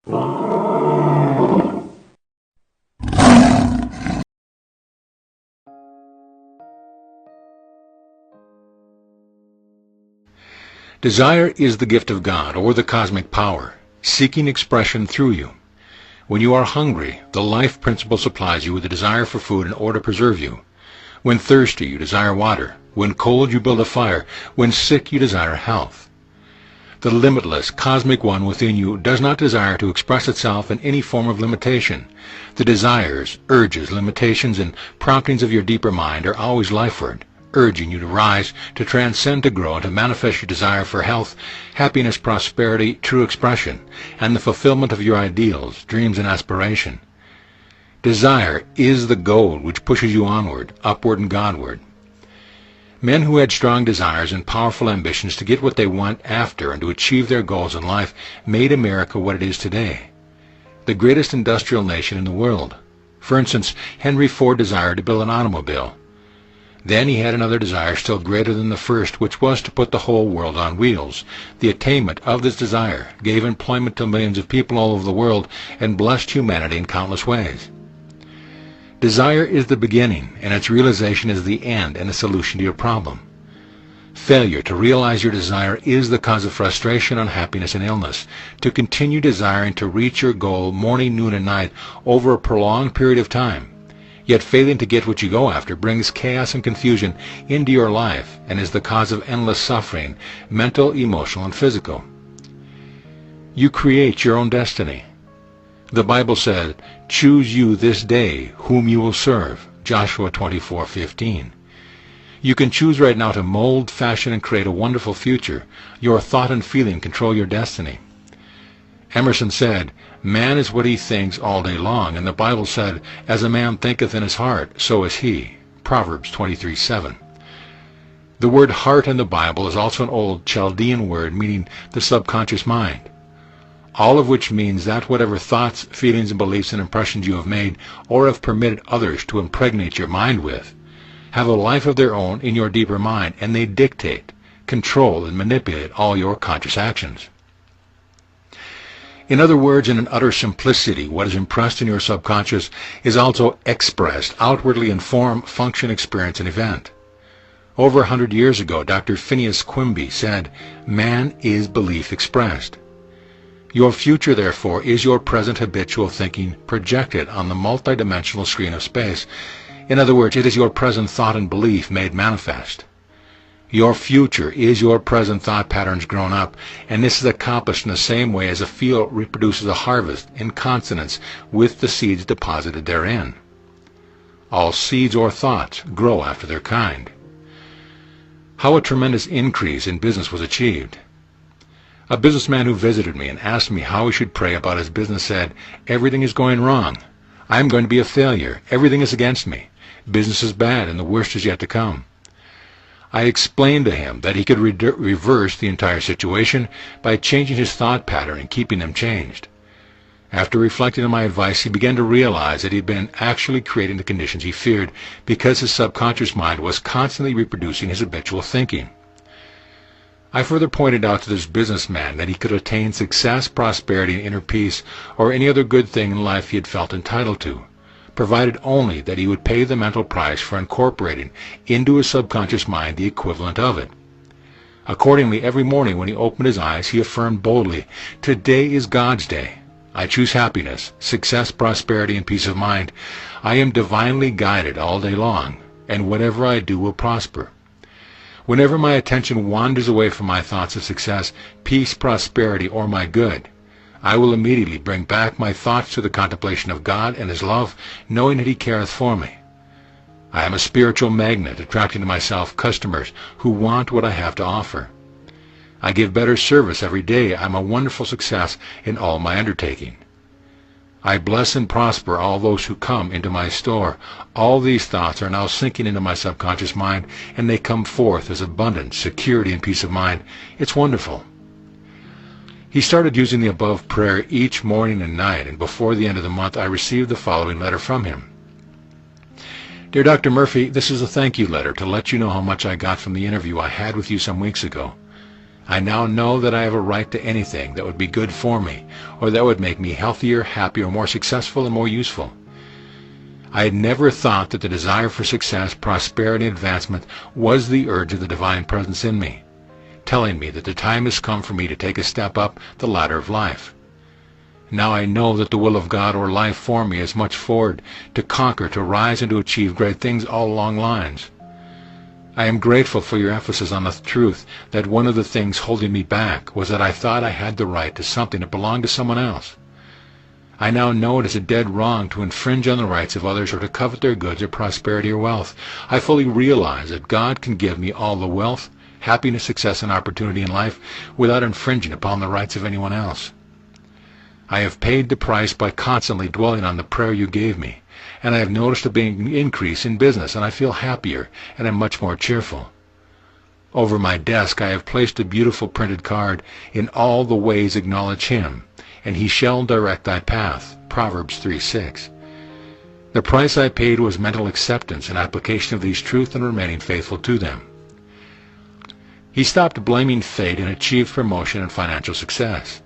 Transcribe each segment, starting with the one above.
Desire is the gift of God, or the cosmic power, seeking expression through you. When you are hungry, the life principle supplies you with a desire for food in order to preserve you. When thirsty, you desire water. When cold, you build a fire. When sick, you desire health. The limitless, cosmic one within you does not desire to express itself in any form of limitation. The desires, urges, limitations, and promptings of your deeper mind are always lifeward, urging you to rise, to transcend, to grow, and to manifest your desire for health, happiness, prosperity, true expression, and the fulfillment of your ideals, dreams, and aspiration. Desire is the gold which pushes you onward, upward, and Godward. Men who had strong desires and powerful ambitions to get what they want after and to achieve their goals in life made America what it is today, the greatest industrial nation in the world. For instance, Henry Ford desired to build an automobile. Then he had another desire still greater than the first, which was to put the whole world on wheels. The attainment of this desire gave employment to millions of people all over the world and blessed humanity in countless ways. Desire is the beginning, and its realization is the end and a solution to your problem. Failure to realize your desire is the cause of frustration, unhappiness, and illness. To continue desiring to reach your goal morning, noon, and night over a prolonged period of time, yet failing to get what you go after, brings chaos and confusion into your life and is the cause of endless suffering, mental, emotional, and physical. You create your own destiny. The Bible said, "Choose you this day whom you will serve," Joshua 24:15. You can choose right now to mold, fashion, and create a wonderful future. Your thought and feeling control your destiny. Emerson said, "Man is what he thinks all day long," and the Bible said, "As a man thinketh in his heart, so is he." Proverbs 23:7. The word heart in the Bible is also an old Chaldean word meaning the subconscious mind, all of which means that whatever thoughts, feelings, and beliefs and impressions you have made or have permitted others to impregnate your mind with have a life of their own in your deeper mind, and they dictate, control, and manipulate all your conscious actions. In other words, in an utter simplicity, what is impressed in your subconscious is also expressed outwardly in form, function, experience, and event. Over 100 years ago, Dr. Phineas Quimby said, "Man is belief expressed." Your future, therefore, is your present habitual thinking projected on the multidimensional screen of space. In other words, it is your present thought and belief made manifest. Your future is your present thought patterns grown up, and this is accomplished in the same way as a field reproduces a harvest in consonance with the seeds deposited therein. All seeds or thoughts grow after their kind. How a tremendous increase in business was achieved. A businessman who visited me and asked me how he should pray about his business said, "Everything is going wrong. I am going to be a failure. Everything is against me. Business is bad, and the worst is yet to come." I explained to him that he could reverse the entire situation by changing his thought pattern and keeping them changed. After reflecting on my advice, he began to realize that he had been actually creating the conditions he feared because his subconscious mind was constantly reproducing his habitual thinking. I further pointed out to this businessman that he could attain success, prosperity, and inner peace, or any other good thing in life he had felt entitled to, provided only that he would pay the mental price for incorporating into his subconscious mind the equivalent of it. Accordingly, every morning when he opened his eyes, he affirmed boldly, "Today is God's day. I choose happiness, success, prosperity, and peace of mind. I am divinely guided all day long, and whatever I do will prosper." Whenever my attention wanders away from my thoughts of success, peace, prosperity, or my good, I will immediately bring back my thoughts to the contemplation of God and His love, knowing that He careth for me. I am a spiritual magnet, attracting to myself customers who want what I have to offer. I give better service every day. I am a wonderful success in all my undertaking. I bless and prosper all those who come into my store. All these thoughts are now sinking into my subconscious mind, and they come forth as abundance, security, and peace of mind. It's wonderful. He started using the above prayer each morning and night, and before the end of the month I received the following letter from him. "Dear Dr. Murphy, this is a thank you letter to let you know how much I got from the interview I had with you some weeks ago. I now know that I have a right to anything that would be good for me, or that would make me healthier, happier, more successful, and more useful. I had never thought that the desire for success, prosperity, and advancement was the urge of the divine presence in me, telling me that the time has come for me to take a step up the ladder of life. Now I know that the will of God or life for me is much forward, to conquer, to rise, and to achieve great things all along lines. I am grateful for your emphasis on the truth that one of the things holding me back was that I thought I had the right to something that belonged to someone else. I now know it is a dead wrong to infringe on the rights of others or to covet their goods or prosperity or wealth. I fully realize that God can give me all the wealth, happiness, success, and opportunity in life without infringing upon the rights of anyone else. I have paid the price by constantly dwelling on the prayer you gave me, and I have noticed a big increase in business, and I feel happier, and am much more cheerful. Over my desk I have placed a beautiful printed card, "In all the ways acknowledge Him, and He shall direct thy path," Proverbs 3:6. The price I paid was mental acceptance and application of these truths and remaining faithful to them. He stopped blaming fate and achieved promotion and financial success.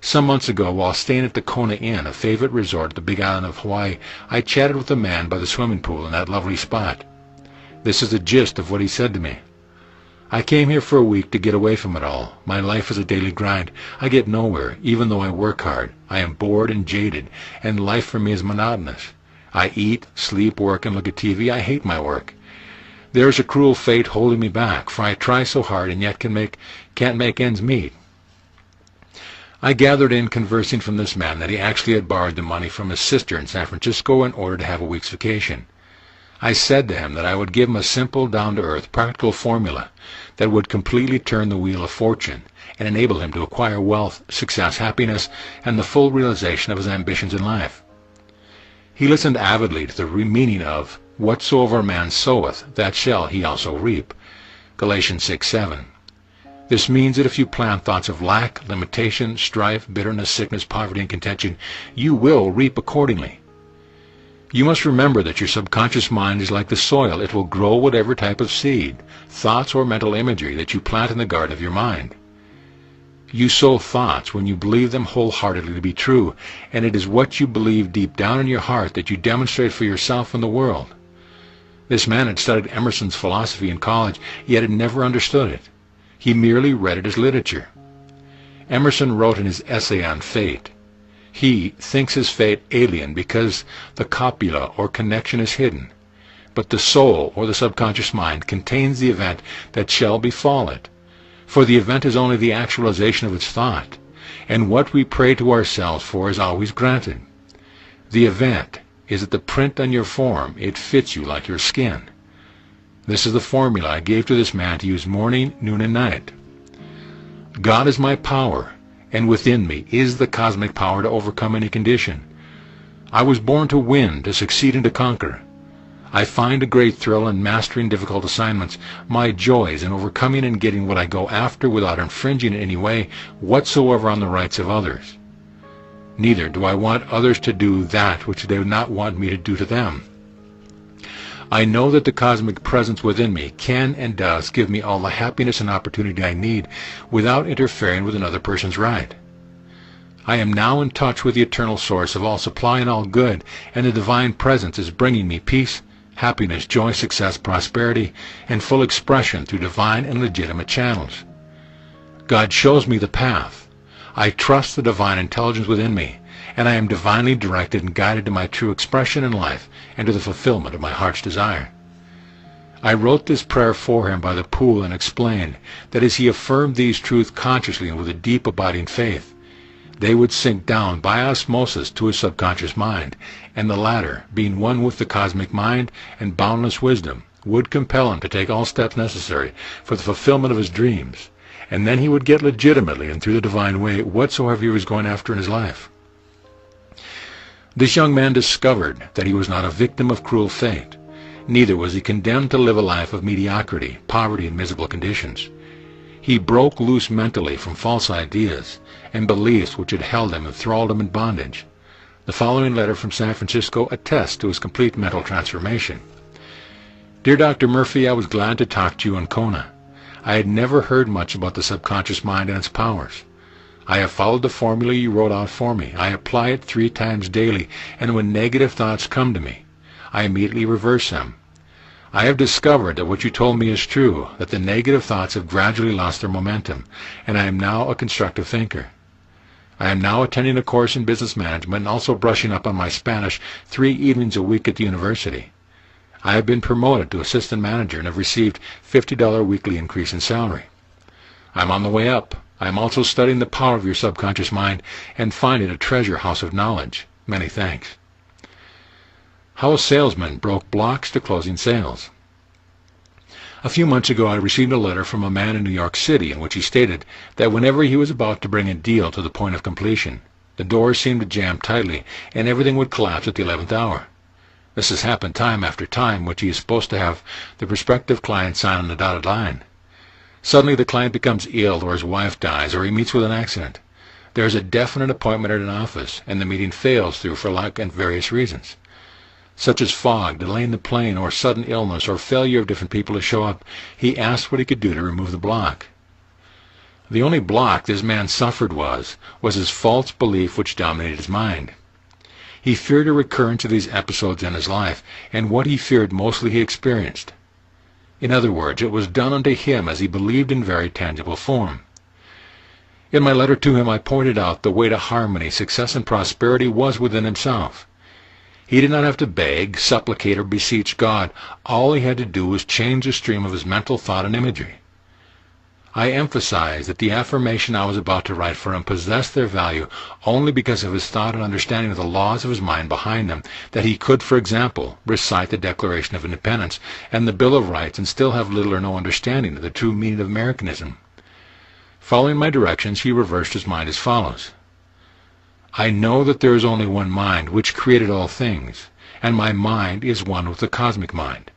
Some months ago, while staying at the Kona Inn, a favorite resort at the Big Island of Hawaii, I chatted with a man by the swimming pool in that lovely spot. This is the gist of what he said to me. "I came here for a week to get away from it all. My life is a daily grind. I get nowhere, even though I work hard. I am bored and jaded, and life for me is monotonous. I eat, sleep, work, and look at TV. I hate my work. There is a cruel fate holding me back, for I try so hard and yet can't make ends meet." I gathered in conversing from this man that he actually had borrowed the money from his sister in San Francisco in order to have a week's vacation. I said to him that I would give him a simple, down-to-earth, practical formula that would completely turn the wheel of fortune and enable him to acquire wealth, success, happiness, and the full realization of his ambitions in life. He listened avidly to the meaning of "Whatsoever a man soweth, that shall he also reap," Galatians 6:7. This means that if you plant thoughts of lack, limitation, strife, bitterness, sickness, poverty, and contention, you will reap accordingly. You must remember that your subconscious mind is like the soil. It will grow whatever type of seed, thoughts, or mental imagery that you plant in the garden of your mind. You sow thoughts when you believe them wholeheartedly to be true, and it is what you believe deep down in your heart that you demonstrate for yourself and the world. This man had studied Emerson's philosophy in college, yet had never understood it. He merely read it as literature. Emerson wrote in his essay on fate, "He thinks his fate alien because the copula or connection is hidden, but the soul or the subconscious mind contains the event that shall befall it, for the event is only the actualization of its thought, and what we pray to ourselves for is always granted. The event is that the print on your form, it fits you like your skin." This is the formula I gave to this man to use morning, noon, and night. God is my power, and within me is the cosmic power to overcome any condition. I was born to win, to succeed, and to conquer. I find a great thrill in mastering difficult assignments. My joy is in overcoming and getting what I go after without infringing in any way whatsoever on the rights of others. Neither do I want others to do that which they would not want me to do to them. I know that the cosmic presence within me can and does give me all the happiness and opportunity I need without interfering with another person's right. I am now in touch with the eternal source of all supply and all good, and the divine presence is bringing me peace, happiness, joy, success, prosperity, and full expression through divine and legitimate channels. God shows me the path. I trust the divine intelligence within me, and I am divinely directed and guided to my true expression in life and to the fulfillment of my heart's desire. I wrote this prayer for him by the pool and explained that as he affirmed these truths consciously and with a deep abiding faith, they would sink down by osmosis to his subconscious mind, and the latter, being one with the cosmic mind and boundless wisdom, would compel him to take all steps necessary for the fulfillment of his dreams, and then he would get legitimately and through the divine way whatsoever he was going after in his life. This young man discovered that he was not a victim of cruel fate. Neither was he condemned to live a life of mediocrity, poverty, and miserable conditions. He broke loose mentally from false ideas and beliefs which had held him in thraldom and bondage. The following letter from San Francisco attests to his complete mental transformation. Dear Dr. Murphy, I was glad to talk to you in Kona. I had never heard much about the subconscious mind and its powers. I have followed the formula you wrote out for me. I apply it 3 times daily, and when negative thoughts come to me, I immediately reverse them. I have discovered that what you told me is true, that the negative thoughts have gradually lost their momentum, and I am now a constructive thinker. I am now attending a course in business management and also brushing up on my Spanish 3 evenings a week at the university. I have been promoted to assistant manager and have received $50 weekly increase in salary. I am on the way up. I am also studying the power of your subconscious mind and find it a treasure house of knowledge. Many thanks. How a salesman broke blocks to closing sales. A few months ago, I received a letter from a man in New York City in which he stated that whenever he was about to bring a deal to the point of completion, the doors seemed to jam tightly and everything would collapse at the 11th hour. This has happened time after time, which he is supposed to have the prospective client sign on the dotted line. Suddenly the client becomes ill, or his wife dies, or he meets with an accident. There is a definite appointment at an office, and the meeting fails through for lack and various reasons, such as fog, delaying the plane, or sudden illness, or failure of different people to show up. He asked what he could do to remove the block. The only block this man suffered was his false belief which dominated his mind. He feared a recurrence of these episodes in his life, and what he feared mostly he experienced. In other words, it was done unto him as he believed in very tangible form. In my letter to him, I pointed out the way to harmony, success, and prosperity was within himself. He did not have to beg, supplicate, or beseech God. All he had to do was change the stream of his mental thought and imagery. I emphasize that the affirmation I was about to write for him possessed their value only because of his thought and understanding of the laws of his mind behind them, that he could, for example, recite the Declaration of Independence and the Bill of Rights and still have little or no understanding of the true meaning of Americanism. Following my directions, he reversed his mind as follows. I know that there is only one mind which created all things, and my mind is one with the cosmic mind.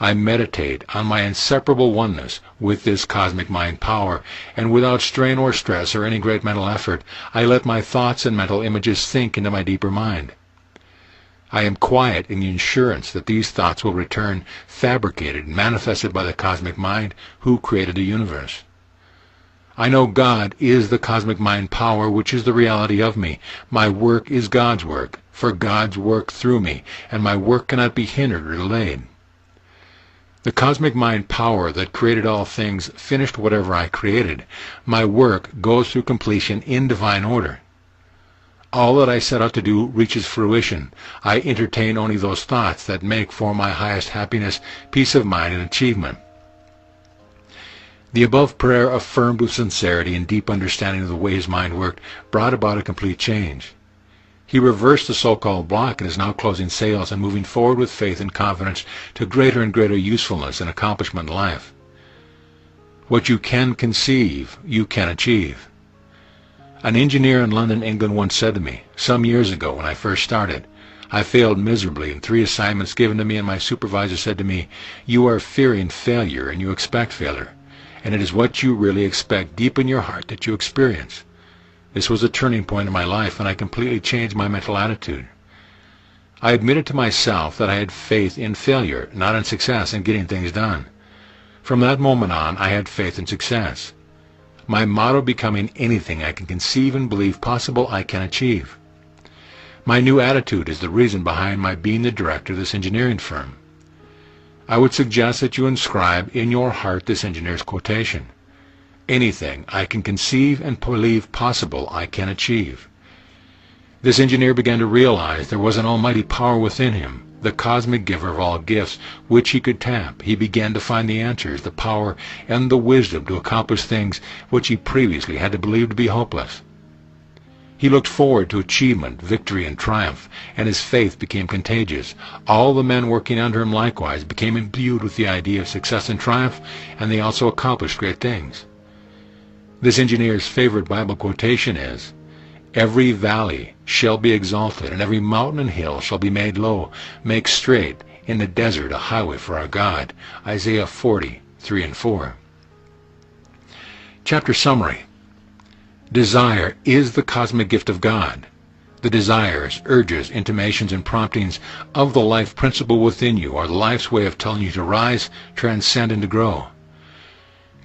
I meditate on my inseparable oneness with this cosmic mind power, and without strain or stress or any great mental effort, I let my thoughts and mental images sink into my deeper mind. I am quiet in the assurance that these thoughts will return fabricated and manifested by the cosmic mind who created the universe. I know God is the cosmic mind power which is the reality of me. My work is God's work, for God's work through me, and my work cannot be hindered or delayed. The cosmic mind power that created all things finished whatever I created. My work goes through completion in divine order. All that I set out to do reaches fruition. I entertain only those thoughts that make for my highest happiness, peace of mind, and achievement. The above prayer, affirmed with sincerity and deep understanding of the way his mind worked, brought about a complete change. He reversed the so-called block and is now closing sales and moving forward with faith and confidence to greater and greater usefulness and accomplishment in life. What you can conceive, you can achieve. An engineer in London, England once said to me, some years ago when I first started, I failed miserably in 3 assignments given to me, and my supervisor said to me, you are fearing failure and you expect failure, and it is what you really expect deep in your heart that you experience. This was a turning point in my life, and I completely changed my mental attitude. I admitted to myself that I had faith in failure, not in success in getting things done. From that moment on, I had faith in success. My motto becoming anything I can conceive and believe possible, I can achieve. My new attitude is the reason behind my being the director of this engineering firm. I would suggest that you inscribe in your heart this engineer's quotation. Anything I can conceive and believe possible, I can achieve. This engineer began to realize there was an almighty power within him, the cosmic giver of all gifts, which he could tap. He began to find the answers, the power, and the wisdom to accomplish things which he previously had to believe to be hopeless. He looked forward to achievement, victory, and triumph, and his faith became contagious. All the men working under him likewise became imbued with the idea of success and triumph, and they also accomplished great things. This engineer's favorite Bible quotation is, every valley shall be exalted, and every mountain and hill shall be made low. Make straight in the desert a highway for our God. Isaiah 40:3-4. Chapter summary. Desire is the cosmic gift of God. The desires, urges, intimations, and promptings of the life principle within you are life's way of telling you to rise, transcend, and to grow.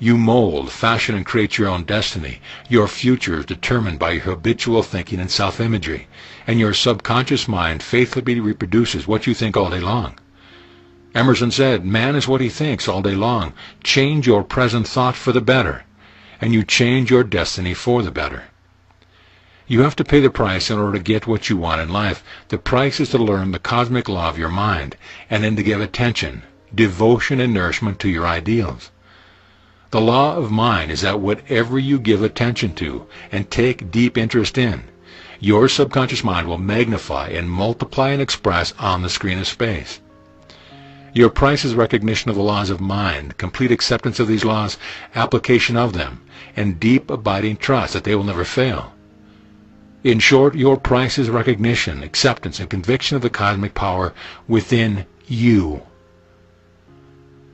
You mold, fashion, and create your own destiny. Your future is determined by your habitual thinking and self-imagery, and your subconscious mind faithfully reproduces what you think all day long. Emerson said, "Man is what he thinks all day long. Change your present thought for the better, and you change your destiny for the better." You have to pay the price in order to get what you want in life. The price is to learn the cosmic law of your mind, and then to give attention, devotion, and nourishment to your ideals. The law of mind is that whatever you give attention to and take deep interest in, your subconscious mind will magnify and multiply and express on the screen of space. Your price is recognition of the laws of mind, complete acceptance of these laws, application of them, and deep abiding trust that they will never fail. In short, your price is recognition, acceptance, and conviction of the cosmic power within you.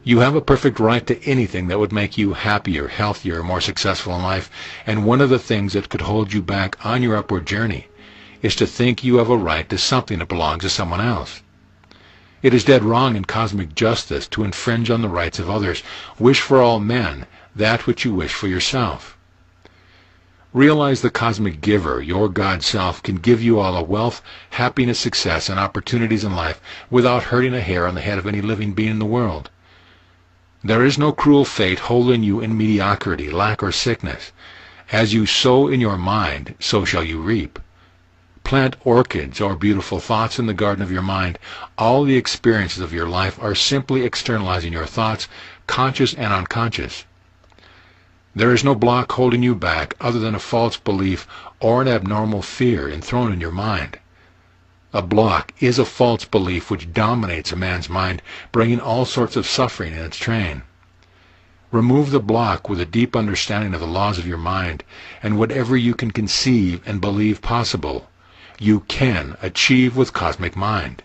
You have a perfect right to anything that would make you happier, healthier, more successful in life, and one of the things that could hold you back on your upward journey is to think you have a right to something that belongs to someone else. It is dead wrong in cosmic justice to infringe on the rights of others. Wish for all men that which you wish for yourself. Realize the cosmic giver, your God self, can give you all the wealth, happiness, success, and opportunities in life without hurting a hair on the head of any living being in the world. There is no cruel fate holding you in mediocrity, lack, or sickness. As you sow in your mind, so shall you reap. Plant orchids or beautiful thoughts in the garden of your mind. All the experiences of your life are simply externalizing your thoughts, conscious and unconscious. There is no block holding you back other than a false belief or an abnormal fear enthroned in your mind. A block is a false belief which dominates a man's mind, bringing all sorts of suffering in its train. Remove the block with a deep understanding of the laws of your mind, and whatever you can conceive and believe possible, you can achieve with cosmic mind.